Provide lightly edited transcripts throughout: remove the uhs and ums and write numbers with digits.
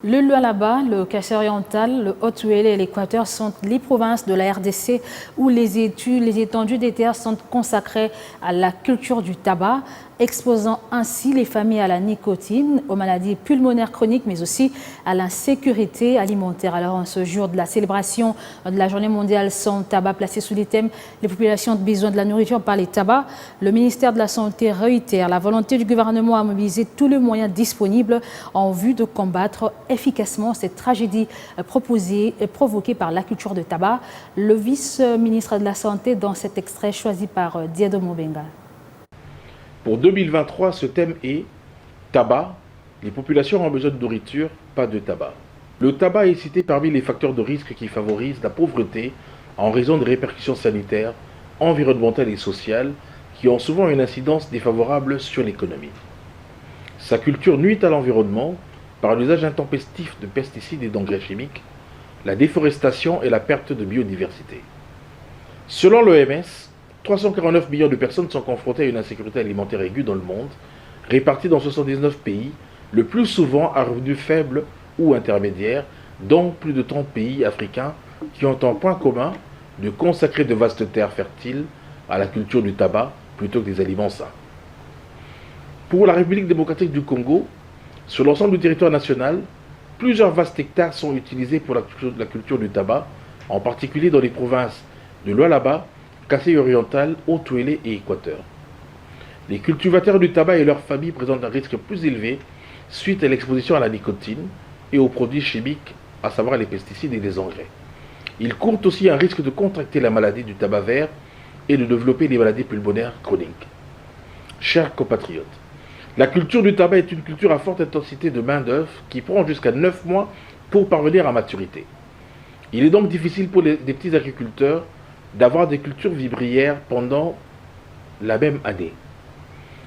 Le Lualaba, le Kassai-Oriental, le Haut-Uélé et l'Équateur sont les provinces de la RDC où les étendues des terres sont consacrées à la culture du tabac, exposant ainsi les familles à la nicotine, aux maladies pulmonaires chroniques, mais aussi à l'insécurité alimentaire. Alors, en ce jour de la célébration de la Journée mondiale sans tabac placée sous les thèmes « Les populations ont besoin de la nourriture par les tabacs », le ministère de la Santé réitère la volonté du gouvernement à mobiliser tous les moyens disponibles en vue de combattre efficacement cette tragédie provoquée par la culture de tabac. Le vice-ministre de la Santé dans cet extrait choisi par Diedo Mobenga. Pour 2023, ce thème est « Tabac, les populations ont besoin de nourriture, pas de tabac ». Le tabac est cité parmi les facteurs de risque qui favorisent la pauvreté en raison des répercussions sanitaires, environnementales et sociales qui ont souvent une incidence défavorable sur l'économie. Sa culture nuit à l'environnement par l'usage intempestif de pesticides et d'engrais chimiques, la déforestation et la perte de biodiversité. Selon l'OMS, 349 millions de personnes sont confrontées à une insécurité alimentaire aiguë dans le monde, réparties dans 79 pays, le plus souvent à revenus faibles ou intermédiaires, dont plus de 30 pays africains qui ont un point commun de consacrer de vastes terres fertiles à la culture du tabac plutôt que des aliments sains. Pour la République démocratique du Congo, sur l'ensemble du territoire national, plusieurs vastes hectares sont utilisés pour la culture du tabac, en particulier dans les provinces de Lualaba, Kassai-Oriental, Haut-Uélé et Équateur. Les cultivateurs du tabac et leurs familles présentent un risque plus élevé suite à l'exposition à la nicotine et aux produits chimiques, à savoir les pesticides et les engrais. Ils courent aussi un risque de contracter la maladie du tabac vert et de développer des maladies pulmonaires chroniques. Chers compatriotes, la culture du tabac est une culture à forte intensité de main-d'œuvre qui prend jusqu'à 9 mois pour parvenir à maturité. Il est donc difficile pour des petits agriculteurs d'avoir des cultures vivrières pendant la même année.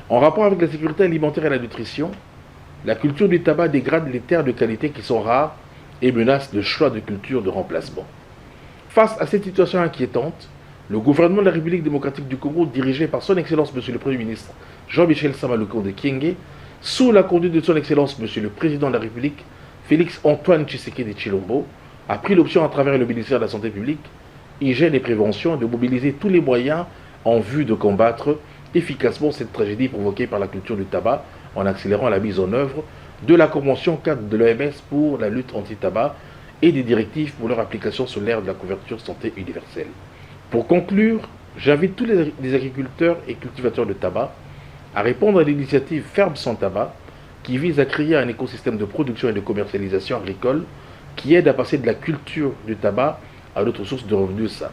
En rapport avec la sécurité alimentaire et la nutrition, la culture du tabac dégrade les terres de qualité qui sont rares et menace le choix de culture de remplacement. Face à cette situation inquiétante, le gouvernement de la République démocratique du Congo, dirigé par son Excellence Monsieur le Premier ministre Jean-Michel Sama Lukonde Kyenge, sous la conduite de son Excellence Monsieur le Président de la République Félix Antoine Tshisekedi Tshilombo, a pris l'option à travers le ministère de la Santé publique, Hygiène et Prévention de mobiliser tous les moyens en vue de combattre efficacement cette tragédie provoquée par la culture du tabac en accélérant la mise en œuvre de la Convention cadre de l'OMS pour la lutte anti-tabac et des directives pour leur application sur l'ère de la couverture santé universelle. Pour conclure, j'invite tous les agriculteurs et cultivateurs de tabac à répondre à l'initiative Ferme sans tabac qui vise à créer un écosystème de production et de commercialisation agricole qui aide à passer de la culture du tabac à d'autres sources de revenus sains.